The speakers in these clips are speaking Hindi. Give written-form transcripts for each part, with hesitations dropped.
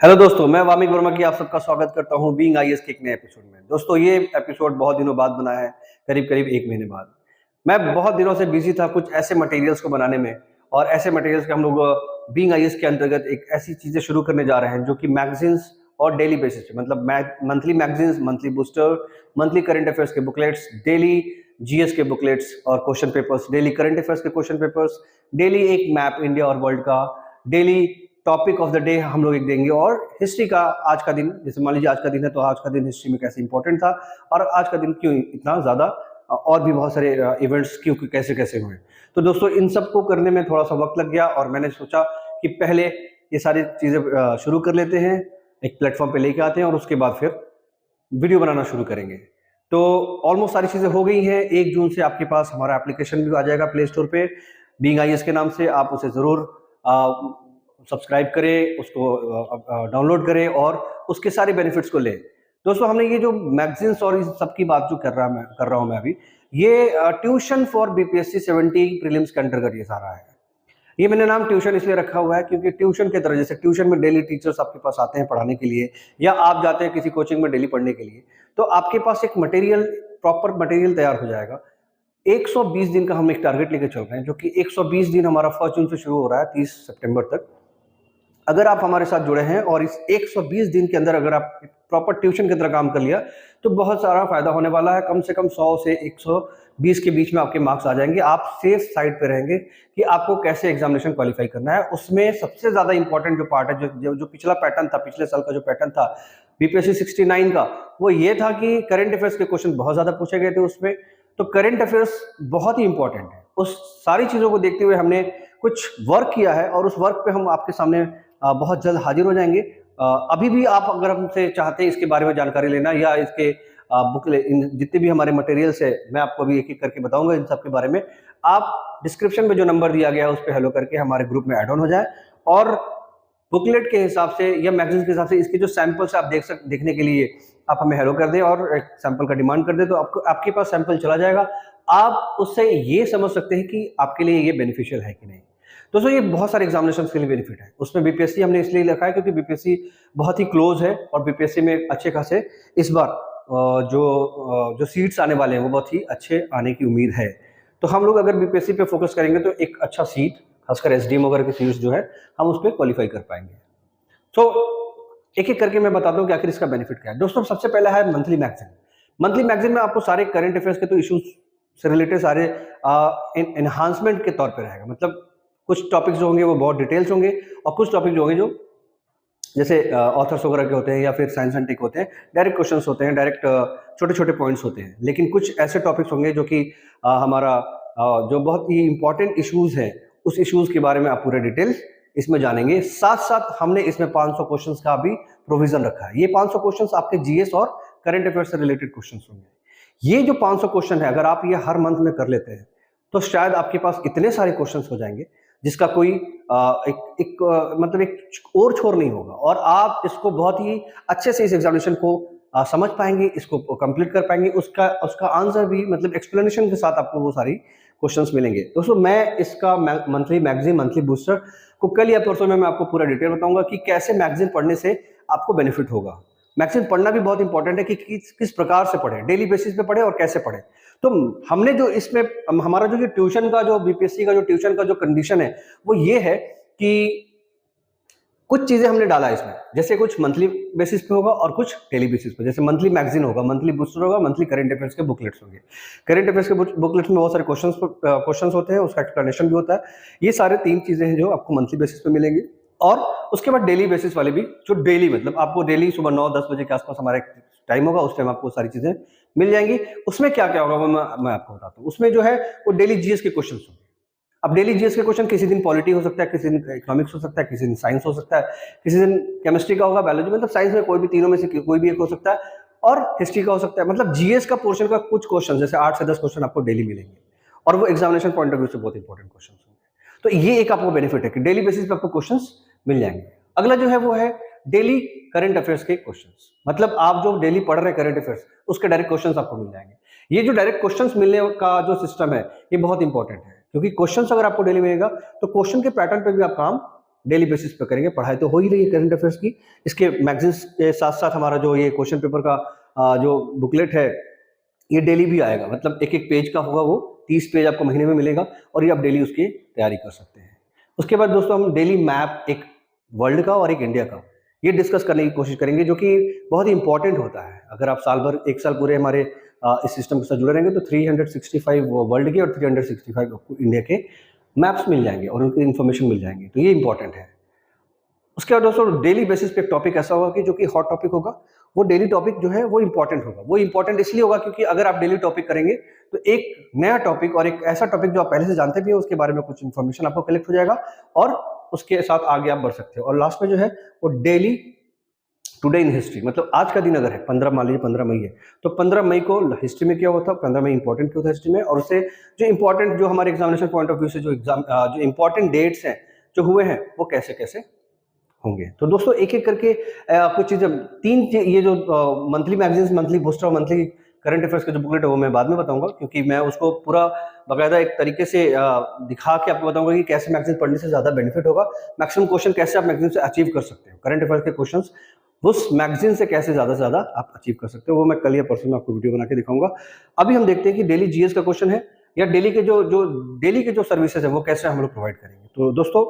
हेलो दोस्तों, मैं वामिक वर्मा की आप सबका स्वागत करता हूं बीइंग आईएएस के एक नए एपिसोड में। दोस्तों, ये एपिसोड बहुत दिनों बाद बना है, करीब-करीब 1 महीने बाद। मैं बहुत दिनों से बिज़ी था कुछ ऐसे मटेरियल्स को बनाने में और ऐसे मटेरियल्स के हम लोग बीइंग आईएएस के अंतर्गत एक ऐसी चीज़ें शुरू करने जा रहे हैं जो कि मैगज़ीन्स और डेली बेसिस पे मतलब monthly magazines, monthly booster, monthly current affairs के बुकलेट्स, डेली जीएस के बुकलेट्स और question papers, daily current affairs के क्वेश्चन पेपर्स, डेली एक मैप इंडिया और वर्ल्ड का, daily topic of the day हम लोग एक देंगे और हिस्ट्री का आज का दिन, जैसे मान लीजिए आज का दिन है तो आज का दिन हिस्ट्री में कैसे इंपॉर्टेंट था और आज का दिन क्यों इतना ज़्यादा, और भी बहुत सारे इवेंट्स क्यों कैसे कैसे हुए। तो दोस्तों, इन सब को करने में थोड़ा सा वक्त लग गया और मैंने सोचा कि पहले ये सारी चीज़ें शुरू कर लेते हैं, एक प्लेटफॉर्म पे लेके आते हैं और उसके बाद फिर वीडियो बनाना शुरू करेंगे। तो ऑलमोस्ट सारी चीज़ें हो गई हैं। 1 जून से आपके पास हमारा एप्लीकेशन भी आ जाएगा प्ले स्टोर पे बीइंग आईएएस के नाम से। आप उसे ज़रूर सब्सक्राइब करें, उसको डाउनलोड करें और उसके सारे बेनिफिट्स को लें। दोस्तों, हमने ये जो मैगजीन्स और इस सब की बात जो कर रहा हूँ मैं अभी, ये ट्यूशन फॉर बीपीएससी 70 प्रीलिम्स के अंतर्गत ये सारा है। ये मैंने नाम ट्यूशन इसलिए रखा हुआ है क्योंकि ट्यूशन के तरह, जैसे ट्यूशन में डेली टीचर्स आपके पास आते हैं पढ़ाने के लिए या आप जाते हैं किसी कोचिंग में डेली पढ़ने के लिए, तो आपके पास एक मटेरियल, प्रॉपर मटेरियल तैयार हो जाएगा। 120 दिन का हम एक टारगेट लेके चल रहे हैं, जो कि 120 दिन हमारा 1 जून से शुरू हो रहा है 30 सितंबर तक। अगर आप हमारे साथ जुड़े हैं और इस 120 दिन के अंदर अगर आप प्रॉपर ट्यूशन की तरह काम कर लिया तो बहुत सारा फायदा होने वाला है। कम से कम 100 से 120 के बीच में आपके मार्क्स आ जाएंगे। आप सेफ साइड पे रहेंगे कि आपको कैसे एग्जामिनेशन क्वालिफाई करना है। उसमें सबसे ज्यादा इंपॉर्टेंट जो पार्ट है, जो पिछला पैटर्न था, पिछले साल का जो पैटर्न था बीपीएससी 69 का, वो ये था कि करंट अफेयर्स के क्वेश्चन बहुत ज्यादा पूछे गए थे उसमें। तो करंट अफेयर्स बहुत ही इंपॉर्टेंट है। उस सारी चीजों को देखते हुए हमने कुछ वर्क किया है और उस वर्क पे हम आपके सामने बहुत जल्द हाजिर हो जाएंगे। अभी भी आप अगर हमसे चाहते हैं इसके बारे में जानकारी लेना या इसके जितने भी हमारे मटेरियल्स है, मैं आपको अभी एक एक करके बताऊंगा इन सब के बारे में। आप डिस्क्रिप्शन में जो नंबर दिया गया है उस पर हेलो करके हमारे ग्रुप में ऐड ऑन हो जाए और बुकलेट के हिसाब से या मैगजीन के हिसाब से इसके जो सैंपल्स आप देखने के लिए आप हमें हेलो कर दें और एक सैंपल का डिमांड कर दें, तो आपको आपके पास सैंपल चला जाएगा। आप उससे ये समझ सकते हैं कि आपके लिए ये बेनिफिशियल है कि नहीं। दोस्तों, ये बहुत सारे एग्जामिनेशन के लिए बेनिफिट है। उसमें बीपीएससी हमने इसलिए लिखा है क्योंकि बीपीएससी बहुत ही क्लोज है और बीपीएससी में अच्छे खासे इस बार जो सीट्स आने वाले हैं वो बहुत ही अच्छे आने की उम्मीद है। तो हम लोग अगर बीपीएससी पे फोकस करेंगे तो एक अच्छा सीट, खासकर एसडीएम वगैरह की सीट्स जो है, हम उस पर क्वालिफाई कर पाएंगे। तो एक एक करके मैं बताता हूँ कि आखिर इसका बेनिफिट क्या है। दोस्तों, सबसे पहला है मंथली मैगजीन। मंथली मैगजीन में आपको सारे करंट अफेयर्स के तो इश्यूज से रिलेटेड सारे एनहांसमेंट के तौर पे रहेगा। मतलब कुछ टॉपिक्स जो होंगे वो बहुत डिटेल्स होंगे और कुछ टॉपिक जो होंगे जो जैसे ऑथर्स वगैरह के होते हैं या फिर साइंस एंड टेक होते हैं, डायरेक्ट क्वेश्चंस होते हैं, डायरेक्ट छोटे छोटे पॉइंट्स होते हैं। लेकिन कुछ ऐसे टॉपिक्स होंगे जो कि हमारा जो बहुत ही इंपॉर्टेंट इश्यूज हैं, उस इश्यूज के बारे में आप पूरे डिटेल्स इसमें जानेंगे। साथ साथ हमने इसमें 500 क्वेश्चंस का भी प्रोविजन रखा है। ये 500 क्वेश्चंस आपके जीएस और करंट अफेयर्स से रिलेटेड क्वेश्चंस होंगे। ये जो 500 क्वेश्चन है, अगर आप ये हर मंथ में कर लेते हैं तो शायद आपके पास इतने सारे क्वेश्चंस हो जाएंगे जिसका कोई मतलब एक और छोर नहीं होगा और आप इसको बहुत ही अच्छे से इस एग्जामिनेशन को समझ पाएंगे, इसको कंप्लीट कर पाएंगे। उसका उसका आंसर भी मतलब एक्सप्लेनेशन के साथ आपको वो सारी क्वेश्चंस मिलेंगे। दोस्तों, मैं इसका मंथली मैगजीन, मंथली बूस्टर को कल या परसों में मैं आपको पूरा डिटेल बताऊंगा कि कैसे मैगजीन पढ़ने से आपको बेनिफिट होगा। मैगजीन पढ़ना भी बहुत इंपॉर्टेंट है कि किस प्रकार से पढ़े, डेली बेसिस पे पढ़े और कैसे पढ़े। तो हमने जो इसमें हमारा जो ट्यूशन का, जो बीपीएससी का जो ट्यूशन का जो कंडीशन है वो ये है कि कुछ चीजें हमने डाला है इसमें। जैसे कुछ मंथली बेसिस पे होगा और कुछ डेली बेसिस पे। जैसे मंथली मैगजीन होगा, मंथली बूस्टर होगा, मंथली करंट अफेयर्स के बुकलेट्स होंगे। करंट अफेयर्स के बुकलेट्स में बहुत सारे क्वेश्चंस होते हैं, उसका एक्सप्लेनेशन भी होता है। ये सारे 3 चीजें हैं जो आपको मंथली बेसिस पे मिलेंगी। और उसके बाद डेली बेसिस वाले भी, जो डेली मतलब आपको डेली सुबह 9-10 बजे के आसपास हमारा एक टाइम होगा, उस टाइम आपको सारी चीजें मिल जाएंगी। उसमें क्या क्या होगा वो मैं आपको बताता हूँ। उसमें जो है वो डेली जीएस के क्वेश्चन होंगे। अब डेली जीएस के क्वेश्चन किसी दिन पॉलिटी हो सकता है, किसी दिन इकोनॉमिक्स हो सकता है, किसी दिन साइंस हो सकता है, किसी दिन केमिस्ट्री का होगा, बायोलॉजी, मतलब साइंस में कोई भी तीनों में से कोई भी एक हो सकता है, और हिस्ट्री का हो सकता है। मतलब जीएस का पोर्शन का कुछ क्वेश्चन, जैसे 8 से 10 क्वेश्चन आपको डेली मिलेंगे और वो एग्जामिनेशन पॉइंट ऑफ व्यू से बहुत इंपॉर्टेंट क्वेश्चन होंगे। तो ये एक आपको बेनिफिट है कि डेली बेसिस पे आपको क्वेश्चंस मिल जाएंगे। अगला जो है वो है डेली करंट अफेयर्स के क्वेश्चंस। मतलब आप जो डेली पढ़ रहे हैं करंट अफेयर्स, उसके डायरेक्ट क्वेश्चंस आपको मिल जाएंगे। ये जो डायरेक्ट क्वेश्चंस मिलने का जो सिस्टम है ये बहुत इंपॉर्टेंट है, क्योंकि क्वेश्चंस अगर आपको डेली मिलेगा तो क्वेश्चन के पैटर्न पे भी आप काम डेली बेसिस पे करेंगे। पढ़ाई तो हो ही रही है करंट अफेयर्स की, इसके मैगजीन्स के साथ साथ हमारा जो ये क्वेश्चन पेपर का जो बुकलेट है ये डेली भी आएगा। मतलब एक एक पेज का होगा, वो 30 पेज आपको महीने में मिलेगा और ये आप डेली उसकी तैयारी कर सकते हैं। उसके बाद दोस्तों हम डेली मैप, एक वर्ल्ड का और एक इंडिया का, ये डिस्कस करने की कोशिश करेंगे, जो कि बहुत ही इंपॉर्टेंट होता है। अगर आप साल भर, एक साल पूरे हमारे इस सिस्टम के साथ जुड़े रहेंगे तो 365 वर्ल्ड के और 365 आपको इंडिया के मैप्स मिल जाएंगे और उनकी इन्फॉर्मेशन मिल जाएंगे, तो ये इंपॉर्टेंट है। उसके बाद दोस्तों डेली बेसिस पे एक टॉपिक ऐसा होगा कि जो कि हॉट टॉपिक होगा, वो डेली टॉपिक जो है वो इंपॉर्टेंट होगा। वो इंपॉर्टेंट इसलिए होगा क्योंकि अगर आप डेली टॉपिक करेंगे तो एक नया टॉपिक और एक ऐसा टॉपिक जो आप पहले से जानते भी हो उसके बारे में कुछ इन्फॉर्मेशन आपको कलेक्ट हो जाएगा और उसके साथ आगे आप बढ़ सकते हो। और लास्ट में जो है वो डेली टुडे इन हिस्ट्री, मतलब आज का दिन अगर है 15, मान लीजिए 15 मई है, तो 15 मई को हिस्ट्री में क्या हुआ था, 15 मई इंपॉर्टेंट क्यों था हिस्ट्री में, और उससे जो इंपॉर्टेंट, जो हमारे एग्जामिनेशन पॉइंट ऑफ व्यू से जो इंपॉर्टेंट डेट्स हैं जो हुए हैं वो कैसे कैसे होंगे। तो दोस्तों एक एक करके कुछ चीजें, ये जो मंथली मैगजीन्स, मंथली बूस्टर और मंथली करंट अफेयर्स का जो बुकलेट है वो मैं बाद में बताऊंगा, क्योंकि मैं उसको पूरा बाकायदा एक तरीके से दिखा के आपको बताऊंगा कि कैसे मैगजीन पढ़ने से ज्यादा बेनिफिट होगा, मैक्सिमम क्वेश्चन कैसे आप मैगजीन से अचीव कर सकते हो, करंट अफेयर्स के क्वेश्चन उस मैगजीन से कैसे ज्यादा से ज्यादा आप अचीव कर सकते हो, वो मैं कल या परसों में आपको वीडियो बना के दिखाऊंगा। अभी हम देखते हैं कि डेली जीएस का क्वेश्चन है या डेली के जो सर्विसेज है वो कैसे हम लोग प्रोवाइड करेंगे। तो दोस्तों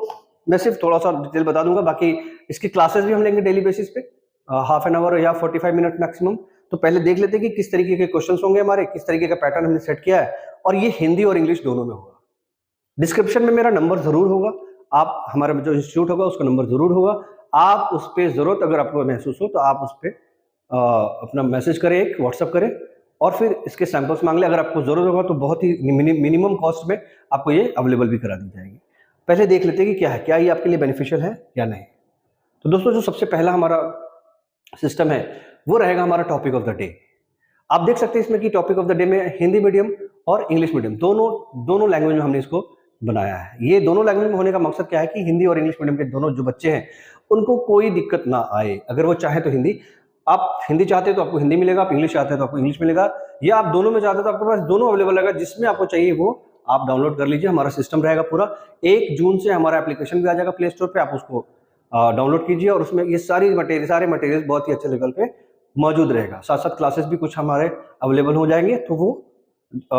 मैं सिर्फ थोड़ा सा डिटेल बता दूंगा, बाकी इसकी क्लासेस भी हम लेंगे डेली बेसिस पे, हाफ एन आवर या 45 मिनट मैक्सिमम। तो पहले देख लेते हैं कि किस तरीके के क्वेश्चंस होंगे हमारे, किस तरीके का पैटर्न हमने सेट किया है, और ये हिंदी और इंग्लिश दोनों में होगा। डिस्क्रिप्शन में मेरा नंबर जरूर होगा, आप हमारा जो इंस्टीट्यूट होगा उसका नंबर जरूर होगा, आप उस पर जरूरत अगर आपको महसूस हो तो आप उस पर अपना मैसेज करें, एक व्हाट्सअप करें और फिर इसके सैंपल्स मांग लें। अगर आपको जरूरत होगा तो बहुत ही मिनिमम कॉस्ट में आपको ये अवेलेबल भी करा दी जाएगी। पहले देख लेते हैं कि क्या है, क्या ये आपके लिए बेनिफिशियल है या नहीं। तो दोस्तों जो सबसे पहला हमारा सिस्टम है वो रहेगा हमारा टॉपिक ऑफ द डे। आप देख सकते हैं इसमें कि टॉपिक ऑफ द डे में हिंदी मीडियम और इंग्लिश मीडियम दोनों लैंग्वेज में हमने इसको बनाया है। ये दोनों लैंग्वेज में होने का मकसद क्या है कि हिंदी और इंग्लिश मीडियम के दोनों जो बच्चे हैं उनको कोई दिक्कत ना आए। अगर वो चाहे तो हिंदी, आप हिंदी चाहते हैं तो आपको हिंदी मिलेगा, आप इंग्लिश चाहते हैं तो आपको इंग्लिश मिलेगा, या आप दोनों में चाहते हैं तो आपके पास दोनों अवेलेबल रहेगा। जिसमें आपको चाहिए वो आप डाउनलोड कर लीजिए, हमारा सिस्टम रहेगा पूरा। 1 जून से हमारा एप्लीकेशन भी आ जाएगा प्ले स्टोर पे, आप उसको डाउनलोड कीजिए और उसमें ये सारे मटेरियल बहुत ही अच्छे लेवल पे मौजूद रहेगा। साथ साथ क्लासेस भी कुछ हमारे अवेलेबल हो जाएंगे, तो वो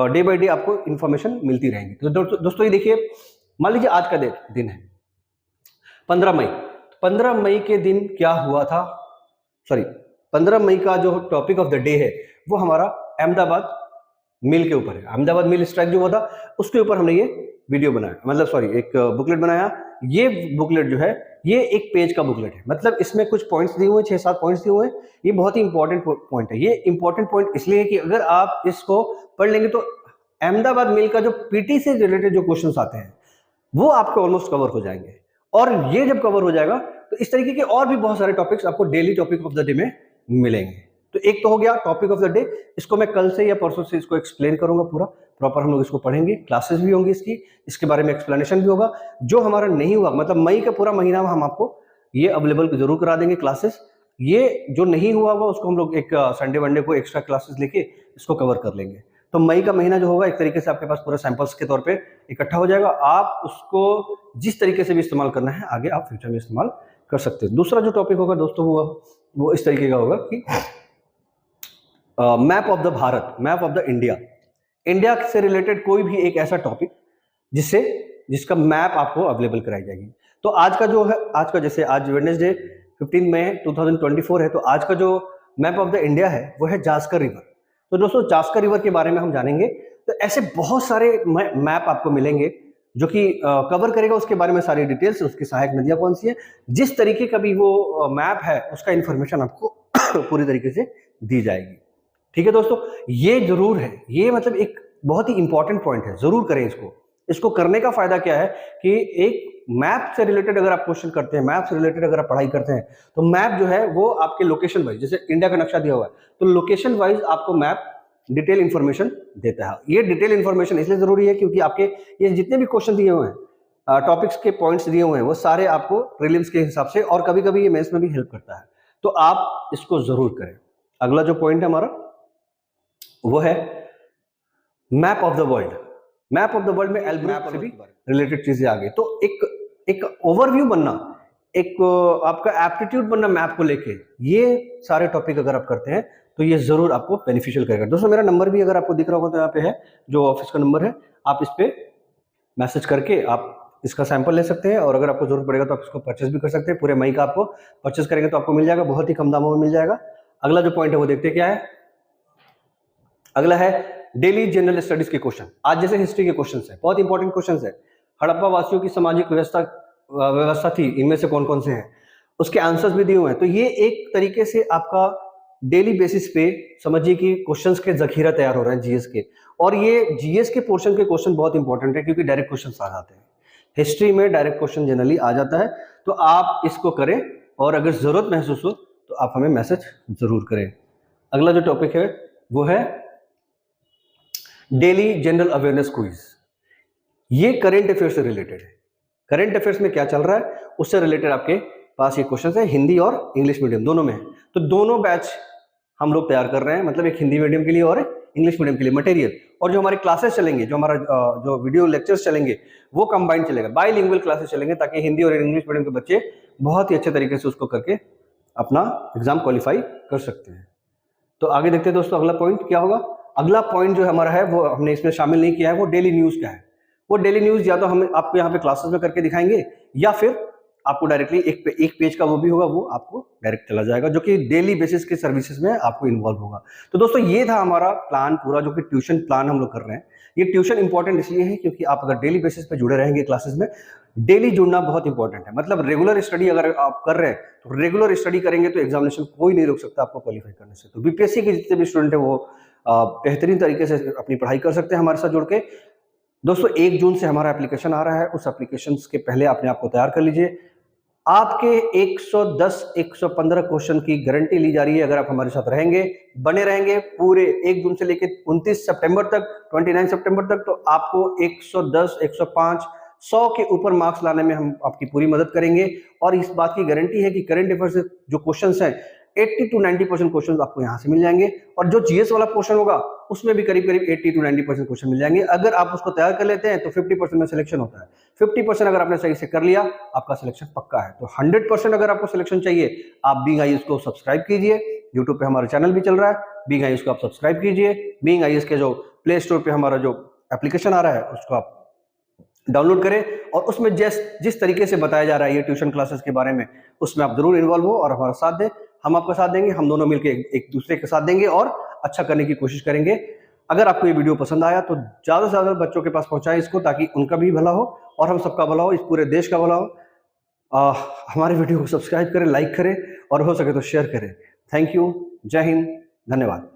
डे बाय डे आपको इन्फॉर्मेशन मिलती रहेंगी। तो दोस्तों ये देखिए, मान लीजिए आज का दिन है 15 मई। 15 मई के दिन क्या हुआ था, 15 मई का जो टॉपिक ऑफ द डे है वो हमारा अहमदाबाद मिल के ऊपर है। अहमदाबाद मिल स्ट्राइक जो हुआ था उसके ऊपर हमने ये वीडियो बनाया, मतलब एक बुकलेट बनाया। ये बुकलेट जो है ये एक पेज का बुकलेट है, मतलब इसमें कुछ पॉइंट्स दिए हुए हैं, 6-7 पॉइंट्स दिए हुए हैं। ये बहुत ही इंपॉर्टेंट पॉइंट है। ये इंपॉर्टेंट पॉइंट इसलिए है कि अगर आप इसको पढ़ लेंगे तो अहमदाबाद मिल का जो पीटी से रिलेटेड जो क्वेश्चंस आते हैं वो आपको ऑलमोस्ट कवर हो जाएंगे। और ये जब कवर हो जाएगा तो इस तरीके के और भी बहुत सारे टॉपिक्स आपको daily topic of the day में मिलेंगे। तो एक तो हो गया टॉपिक ऑफ द डे, इसको मैं कल से या परसों से इसको एक्सप्लेन करूंगा पूरा प्रॉपर, हम लोग इसको पढ़ेंगे, क्लासेस भी होंगी इसके बारे में एक्सप्लेनेशन भी होगा। जो हमारा नहीं हुआ, मतलब मई का पूरा महीना हम आपको ये अवेलेबल जरूर करा देंगे क्लासेस। ये जो नहीं हुआ होगा उसको हम लोग एक संडे वनडे को एक्स्ट्रा क्लासेस लेके इसको कवर कर लेंगे। तो मई का महीना जो होगा एक तरीके से आपके पास पूरा सैंपल्स के तौर पे इकट्ठा हो जाएगा। आप उसको जिस तरीके से भी इस्तेमाल करना है आगे आप फ्यूचर में इस्तेमाल कर सकते हैं। दूसरा जो टॉपिक होगा दोस्तों वो इस तरीके का होगा कि map of the Bharat, map of the India से रिलेटेड कोई भी एक ऐसा टॉपिक जिसका मैप आपको अवेलेबल कराई जाएगी। तो आज का जो है, जैसे आज वेडनेसडे 15 मई 2024 है, तो आज का जो मैप ऑफ द इंडिया है वो है जास्कर रिवर। तो दोस्तों जास्कर रिवर के बारे में हम जानेंगे। तो ऐसे बहुत सारे मैप आपको मिलेंगे जो कि कवर करेगा उसके बारे में सारी डिटेल्स, उसकी सहायक नदियां कौन सी है, जिस तरीके का भी वो मैप है उसका इंफॉर्मेशन आपको पूरी तरीके से दी जाएगी। ठीक है दोस्तों, ये जरूर है, ये मतलब एक बहुत ही इंपॉर्टेंट पॉइंट है, जरूर करें इसको करने का फायदा क्या है कि एक मैप से रिलेटेड अगर आप क्वेश्चन करते हैं, मैप से रिलेटेड अगर आप पढ़ाई करते हैं, तो मैप जो है वो आपके लोकेशन वाइज, जैसे इंडिया का नक्शा दिया हुआ है तो लोकेशन वाइज आपको मैप डिटेल इंफॉर्मेशन देता है। ये डिटेल इंफॉर्मेशन इसलिए जरूरी है क्योंकि आपके ये जितने भी क्वेश्चन दिए हुए हैं, टॉपिक्स के पॉइंट्स दिए हुए हैं, वो सारे आपको प्रीलिम्स के हिसाब से और कभी कभी ये मेंस में भी हेल्प करता है, तो आप इसको जरूर करें। अगला जो पॉइंट है हमारा वो है map of the world. Map of the world में मैप से भी रिलेटेड चीजें आ गई। तो एक ओवरव्यू बनना, एक आपका एप्टीट्यूड बनना मैप को लेके, ये सारे टॉपिक अगर आप करते हैं तो ये जरूर आपको बेनिफिशियल करेगा। दोस्तों मेरा नंबर भी अगर आपको दिख रहा होगा तो यहाँ पे है, जो ऑफिस का नंबर है, आप इस पे मैसेज करके आप इसका सैंपल ले सकते हैं, और अगर आपको जरूरत पड़ेगा तो आप इसको परचेस भी कर सकते हैं। पूरे मई का आपको परचेस करेंगे तो आपको मिल जाएगा, बहुत ही कम दामों में मिल जाएगा। अगला जो पॉइंट है वो देखते हैं क्या है। अगला है डेली जनरल स्टडीज के क्वेश्चन। आज जैसे हिस्ट्री के क्वेश्चन है, बहुत इंपॉर्टेंट क्वेश्चन है। हड़प्पा वासियों की सामाजिक व्यवस्था थी, इनमें से कौन कौन से हैं, उसके आंसर्स भी दिए हुए हैं। तो ये एक तरीके से आपका डेली बेसिस पे समझिए कि क्वेश्चंस के जखीरा तैयार हो रहे हैं जीएस के, और ये जीएस के पोर्शन के क्वेश्चन बहुत इंपॉर्टेंट है क्योंकि डायरेक्ट क्वेश्चन आ जाते हैं। हिस्ट्री में डायरेक्ट क्वेश्चन जनरली आ जाता है, तो आप इसको करें, और अगर जरूरत महसूस हो तो आप हमें मैसेज जरूर करें। अगला जो टॉपिक है वो है डेली जनरल अवेयरनेस क्विज। ये करंट अफेयर से रिलेटेड है। करंट अफेयर्स में क्या चल रहा है उससे रिलेटेड आपके पास ये क्वेश्चन है, हिंदी और इंग्लिश मीडियम दोनों में है। तो दोनों बैच हम लोग तैयार कर रहे हैं, मतलब एक हिंदी मीडियम के लिए और इंग्लिश मीडियम के लिए मटेरियल। और जो हमारे क्लासेस चलेंगे, जो हमारा जो वीडियो लेक्चर्स चलेंगे, वो कंबाइंड चलेगा, बाइलिंगुअल क्लासेस चलेंगे, ताकि हिंदी और इंग्लिश मीडियम के बच्चे बहुत ही अच्छे तरीके से उसको करके अपना एग्जाम क्वालिफाई कर सकते हैं। तो आगे देखते हैं दोस्तों, अगला पॉइंट क्या होगा। अगला पॉइंट जो हमारा है वो हमने इसमें शामिल नहीं किया है, वो डेली न्यूज का है। वो डेली न्यूज या तो हम आपको यहाँ पे क्लासेस में करके दिखाएंगे, या फिर आपको डायरेक्टली एक पेज का वो भी होगा, वो आपको डायरेक्ट चला जाएगा, जो कि डेली बेसिस के सर्विसेज में आपको इन्वॉल्व होगा। तो दोस्तों ये था हमारा प्लान पूरा, जो कि ट्यूशन प्लान हम लोग कर रहे हैं। ये ट्यूशन इंपॉर्टेंट इसलिए है क्योंकि आप अगर डेली बेसिस पे जुड़े रहेंगे क्लासेस में, डेली जुड़ना बहुत इंपॉर्टेंट है। मतलब रेगुलर स्टडी अगर आप कर रहे हैं तो रेगुलर स्टडी करेंगे तो एग्जामिनेशन कोई नहीं रोक सकता आपको क्वालिफाई करने से। तो बीपीएससी के जितने भी स्टूडेंट है वो बेहतरीन तरीके से अपनी पढ़ाई कर सकते हैं हमारे साथ जुड़ के। दोस्तों 1 जून से हमारा एप्लीकेशन आ रहा है, उस एप्लीकेशन के पहले अपने आप को तैयार कर लीजिए। आपके 110-115 क्वेश्चन की गारंटी ली जा रही है अगर आप हमारे साथ रहेंगे, बने रहेंगे पूरे 1 जून से लेकर 29 सितंबर तक, 29 सितंबर तक, तो आपको 110, 105, 100 के ऊपर मार्क्स लाने में हम आपकी पूरी मदद करेंगे। और इस बात की गारंटी है कि करंट अफेयर से जो क्वेश्चंस हैं 80 to 90% क्वेश्चन आपको यहाँ से मिल जाएंगे, और जो जीएस वाला पोर्शन होगा उसमें भी करीब 80 to 90% क्वेश्चन मिल जाएंगे। अगर आप उसको तैयार कर लेते हैं तो 50% में सिलेक्शन होता है। 50% अगर आपने सही से कर लिया, आपका सिलेक्शन पक्का है। तो 100% अगर आपको सिलेक्शन चाहिए, आप बीइंग आईएएस को सब्सक्राइब कीजिए। यूट्यूब पे हमारा चैनल भी चल रहा है, बीइंग आईएएस को आप सब्सक्राइब कीजिए। बीइंग आईएएस के जो प्ले स्टोर पे हमारा जो एप्लीकेशन आ रहा है उसको आप डाउनलोड करें, और उसमें जिस तरीके से बताया जा रहा है ये ट्यूशन क्लासेस के बारे में, उसमें आप जरूर इन्वॉल्व हो और हमारा साथ दें। हम आपका साथ देंगे, हम दोनों मिलकर एक दूसरे के साथ देंगे और अच्छा करने की कोशिश करेंगे। अगर आपको ये वीडियो पसंद आया तो ज्यादा से ज्यादा बच्चों के पास पहुंचाएं इसको, ताकि उनका भी भला हो और हम सबका भला हो, इस पूरे देश का भला हो। हमारे वीडियो को सब्सक्राइब करें, लाइक करें और हो सके तो शेयर करें। थैंक यू, जय हिंद, धन्यवाद।